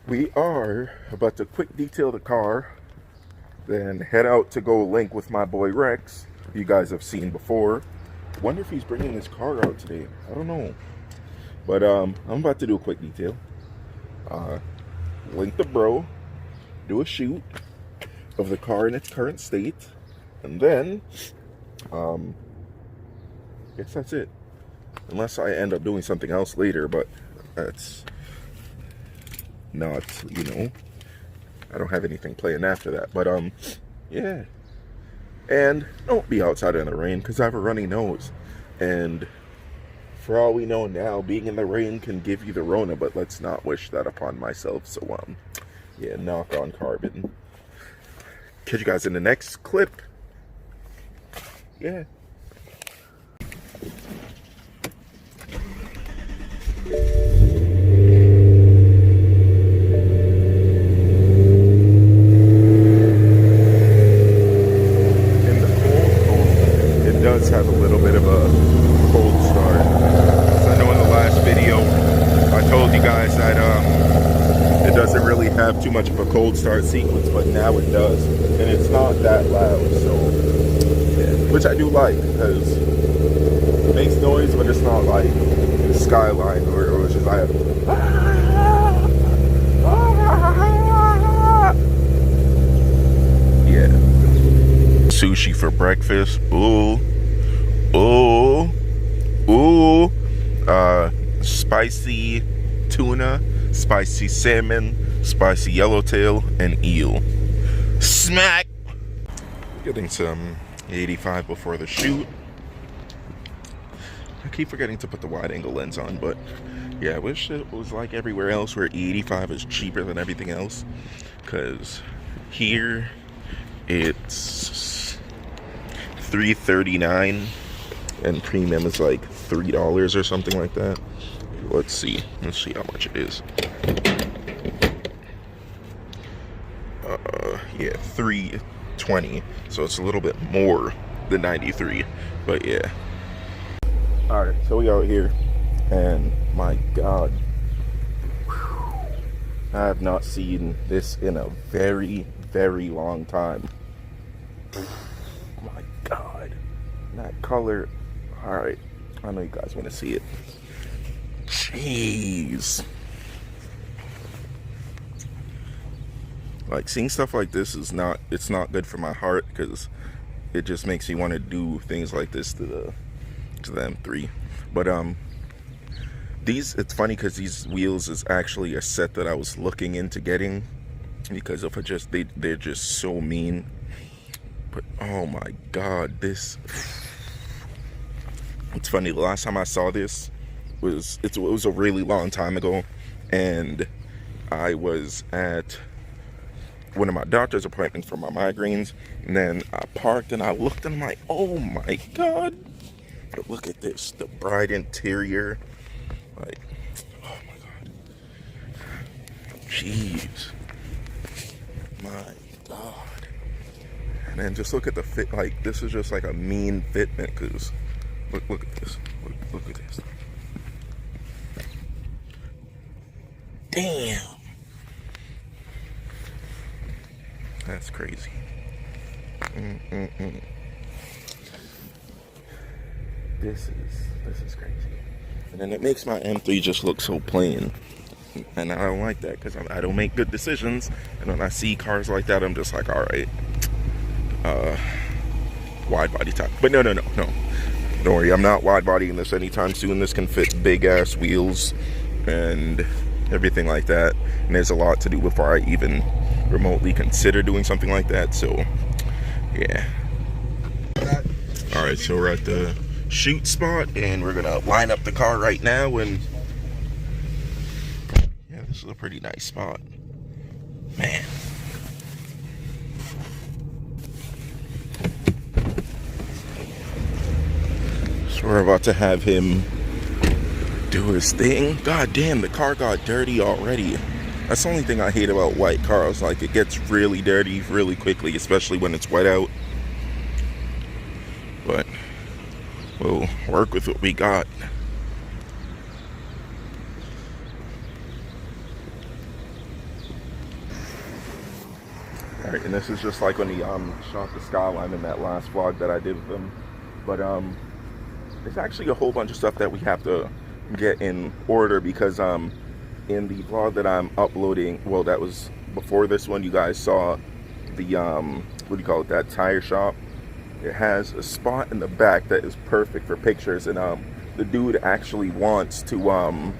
We are about to quick detail the car, then head out to go link with my boy Rex, who you guys have seen before. Wonder if he's bringing his car out today. I don't know. But I'm about to do a quick detail. Link the bro, do a shoot of the car in its current state, and then I guess that's it. Unless I end up doing something else later, but that's not, you know, I don't have anything playing after that. But yeah, and don't be outside in the rain because I have a runny nose, and for all we know now, being in the rain can give you the Rona, but let's not wish that upon myself. So yeah, knock on carbon. Catch you guys in the next clip. Yeah. Does have a little bit of a cold start. So I know in the last video I told you guys that it doesn't really have too much of a cold start sequence, but now it does, and it's not that loud, so yeah, which I do like because it makes noise, but it's not like the Skyline or it's just like yeah. Sushi for breakfast. Ooh. Ooh, ooh, spicy tuna, spicy salmon, spicy yellowtail, and eel. Smack! Getting some 85 before the shoot. I keep forgetting to put the wide angle lens on, but yeah, I wish it was like everywhere else where 85 is cheaper than everything else, because here it's $3.39. and premium is like $3 or something like that. Let's see how much it is. Yeah, $3.20, so it's a little bit more than 93, but yeah. All right, so we out here, and my God, I have not seen this in a very, very long time. My God, that color. All right, I know you guys want to see it. Jeez. Like, seeing stuff like this is not, it's not good for my heart, because it just makes me want to do things like this to the M3. But these, it's funny because these wheels is actually a set that I was looking into getting, because of they're just so mean. But oh my God, this. It's funny, the last time I saw this it was a really long time ago, and I was at one of my doctor's appointments for my migraines, and then I parked and I looked and I'm like, oh my God, but look at this, the bright interior, like, oh my God, jeez, my God. And then just look at the fit, like, this is just like a mean fitment, because Look at this. Look at this. Damn. That's crazy. This is crazy. And then it makes my M3 just look so plain. And I don't like that because I don't make good decisions. And when I see cars like that, I'm just like, all right. Wide body type. But no. Don't worry, I'm not wide bodying this anytime soon. This can fit big ass wheels and everything like that. And there's a lot to do before I even remotely consider doing something like that. So, yeah. Alright, so we're at the shoot spot, and we're gonna line up the car right now. And yeah, this is a pretty nice spot, man. So we're about to have him do his thing. God damn, the car got dirty already. That's the only thing I hate about white cars. Like, it gets really dirty really quickly, especially when it's wet out. But we'll work with what we got. Alright, and this is just like when he shot the skyline in that last vlog that I did with him. But there's actually a whole bunch of stuff that we have to get in order, because in the vlog that I'm uploading, well, that was before this one, you guys saw the what do you call it, that tire shop. It has a spot in the back that is perfect for pictures, and the dude actually wants to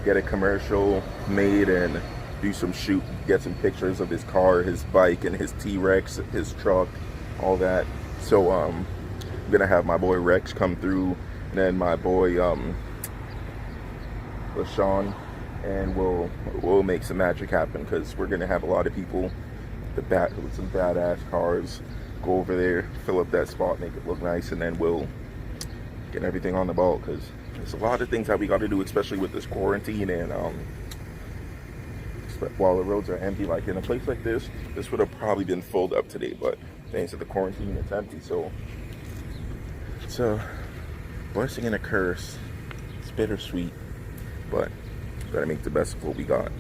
get a commercial made and do some shoot, get some pictures of his car, his bike, and his T-Rex, his truck, all that. So I'm gonna have my boy Rex come through, and then my boy LaShawn, and we'll make some magic happen, because we're gonna have a lot of people with some badass cars go over there, fill up that spot, make it look nice, and then we'll get everything on the ball, because there's a lot of things that we got to do, especially with this quarantine. And while the roads are empty, like in a place like this would have probably been filled up today, but thanks to the quarantine, it's empty. So it's a blessing and a curse. It's bittersweet, but gotta make the best of what we got.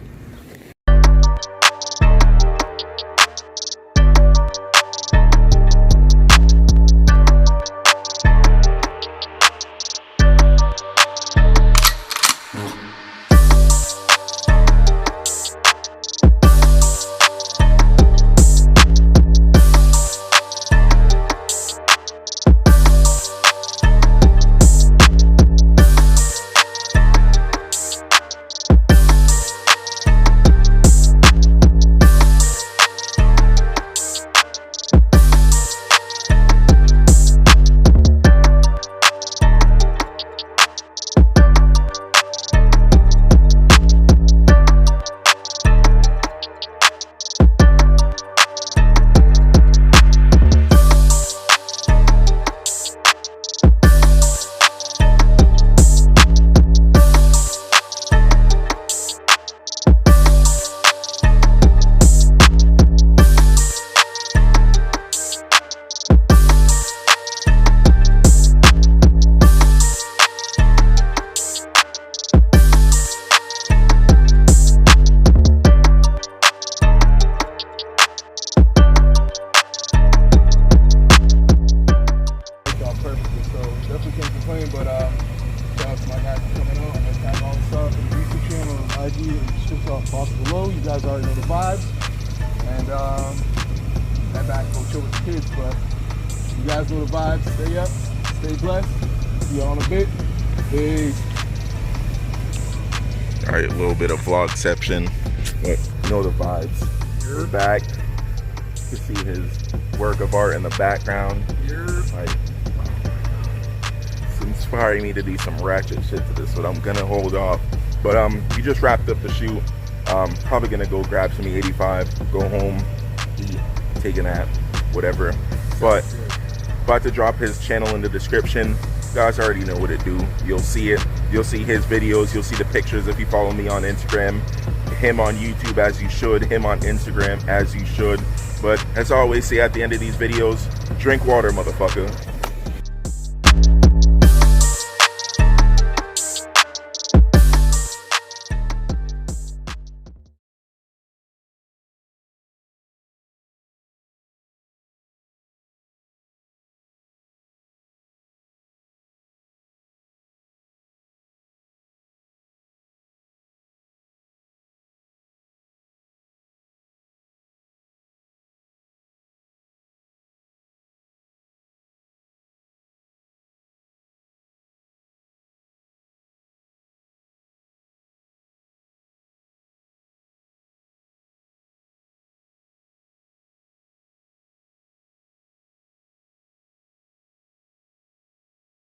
Below, you guys already know the vibes, and head back and go chill with the kids. But you guys know the vibes. Stay up, stay blessed. See you on a bit. Peace. All right, a little bit of vlogception, but you know the vibes. We're back. You can see his work of art in the background. Like, it's inspiring me to do some ratchet shit to this, but I'm gonna hold off. But we just wrapped up the shoot. Probably gonna go grab some E85, go home, eat, take a nap, whatever. But about to drop his channel in the description. You guys already know what it do. You'll see it. You'll see his videos. You'll see the pictures if you follow me on Instagram. Him on YouTube, as you should. Him on Instagram, as you should. But as I always say at the end of these videos, drink water, motherfucker.